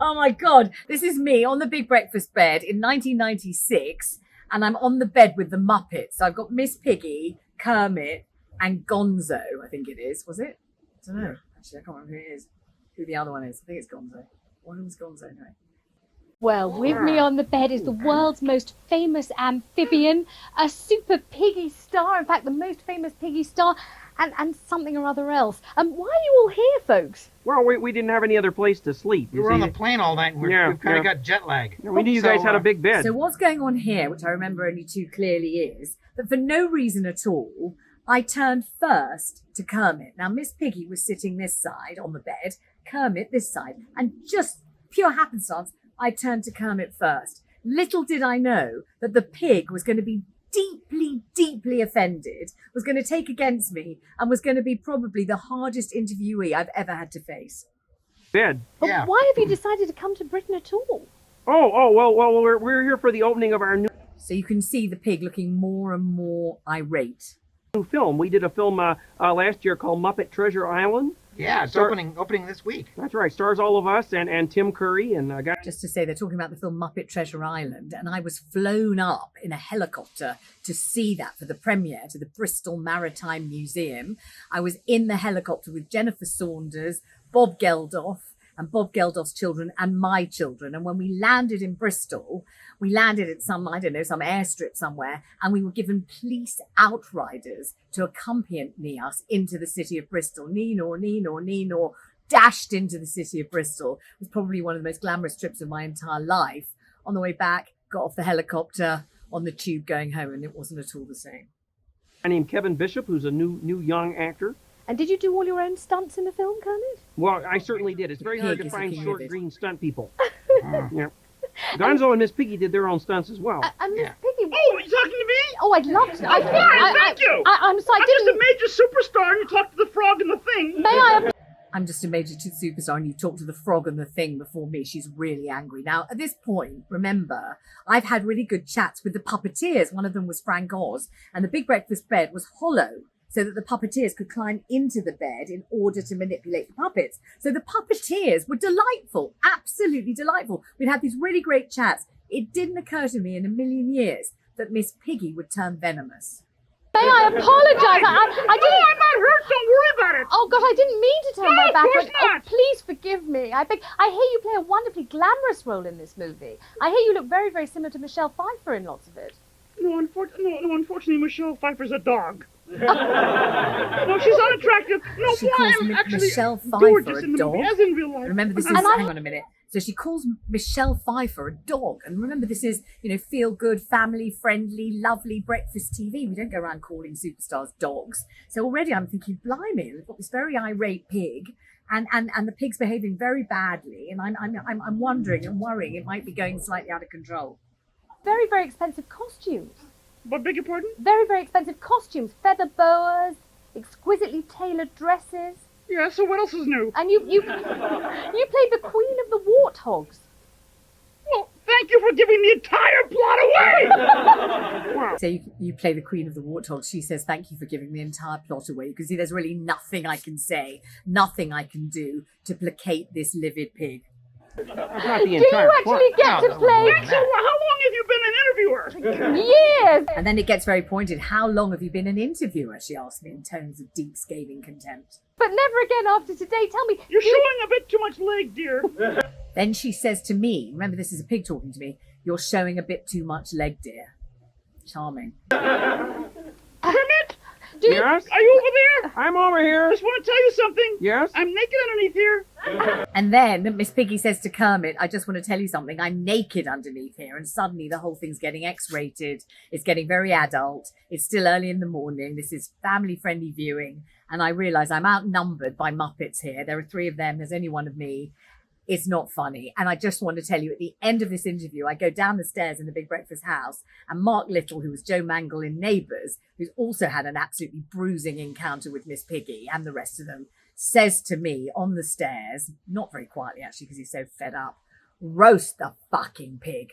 Oh my God. This is me on the Big Breakfast bed in 1996. And I'm on the bed with the Muppets. So I've got Miss Piggy, Kermit, and Gonzo, I think it is. Was it? I don't know. Actually, I can't remember who it is. Who the other one is. I think it's Gonzo. One was Gonzo, no. Well, with me on the bed is the world's most famous amphibian, a super piggy star, in fact, the most famous piggy star, and something or other else. Why are you all here, folks? Well, we didn't have any other place to sleep. We were on the plane all night and we've kind of got jet lag. We knew you guys had a big bed. So what's going on here, which I remember only too clearly, is that for no reason at all, I turned first to Kermit. Now, Miss Piggy was sitting this side on the bed, Kermit this side, and just pure happenstance, I turned to Kermit first. Little did I know that the pig was going to be deeply, deeply offended, was going to take against me, and was going to be probably the hardest interviewee I've ever had to face. Bed. But why have you decided to come to Britain at all? Well, we're here for the opening of our new So you can see the pig looking more and more irate. film. We did a film last year called Muppet Treasure Island. Yeah, it's opening this week. That's right. Stars all of us and Tim Curry and Just to say, they're talking about the film Muppet Treasure Island, and I was flown up in a helicopter to see that for the premiere to the Bristol Maritime Museum. I was in the helicopter with Jennifer Saunders, Bob Geldof, and Bob Geldof's children and my children. And when we landed in Bristol, we landed at some airstrip somewhere, and we were given police outriders to accompany us into the city of Bristol. Neenor, dashed into the city of Bristol. It was probably one of the most glamorous trips of my entire life. On the way back, got off the helicopter on the tube going home, and it wasn't at all the same. I named Kevin Bishop, who's a new young actor. And did you do all your own stunts in the film, Kermit? Well, I certainly did. It's very hard to Pig is find the king short of it. green stunt people. Yeah. Gonzo and Miss Piggy did their own stunts as well. And Miss Piggy... Oh, you talking to me? Oh, I'd love to. Thank you. I'm sorry, I'm just a major superstar and you talk to the frog and the thing. May I... I'm just a major superstar and you talk to the frog and the thing before me. She's really angry. Now, at this point, remember, I've had really good chats with the puppeteers. One of them was Frank Oz, and the Big Breakfast bed was hollow so that the puppeteers could climb into the bed in order to manipulate the puppets. So the puppeteers were delightful, absolutely delightful. We'd had these really great chats. It didn't occur to me in a million years that Miss Piggy would turn venomous. May I apologise? I didn't... I'm not hurt. Don't worry about it. Oh, God, I didn't mean to turn my back. Of course Oh, not. please forgive me. I hear you play a wonderfully glamorous role in this movie. I hear you look very, very similar to Michelle Pfeiffer in lots of it. No, unfortunately, Michelle Pfeiffer's a dog. No, she's unattractive. No, She why calls I'm actually Michelle Pfeiffer gorgeous a in the dog? movie, as in real life. Remember, this is, hang on a minute. So she calls Michelle Pfeiffer a dog. And remember, this is, feel good, family friendly, lovely breakfast TV. We don't go around calling superstars dogs. So already I'm thinking, blimey, we've got this very irate pig and the pig's behaving very badly. And I'm wondering and worrying it might be going slightly out of control. Very, very expensive costumes. What, beg your pardon? Very, very expensive costumes. Feather boas, exquisitely tailored dresses. Yeah, so what else is new? And you played the queen of the warthogs. Well, thank you for giving the entire plot away! Wow. So you play the queen of the warthogs. She says, thank you for giving the entire plot away. You can see there's really nothing I can say, nothing I can do to placate this livid pig. That's not the Do entire you actually get to play? So how long have you been an interviewer? Years! And then it gets very pointed. How long have you been an interviewer? She asked me in tones of deep scathing contempt. But never again after today. Tell me, You're showing a bit too much leg, dear. Then she says to me, remember this is a pig talking to me, you're showing a bit too much leg, dear. Charming. Kermit, Yes? are you over there? I'm over here. I just want to tell you something. Yes? I'm naked underneath here. And then Miss Piggy says to Kermit, I just want to tell you something. I'm naked underneath here. And suddenly the whole thing's getting X-rated. It's getting very adult. It's still early in the morning. This is family-friendly viewing. And I realise I'm outnumbered by Muppets here. There are 3 of them. There's only 1 of me. It's not funny. And I just want to tell you, at the end of this interview, I go down the stairs in the Big Breakfast house, and Mark Little, who was Joe Mangle in Neighbours, who's also had an absolutely bruising encounter with Miss Piggy and the rest of them, says to me on the stairs, not very quietly actually because he's so fed up, roast the fucking pig.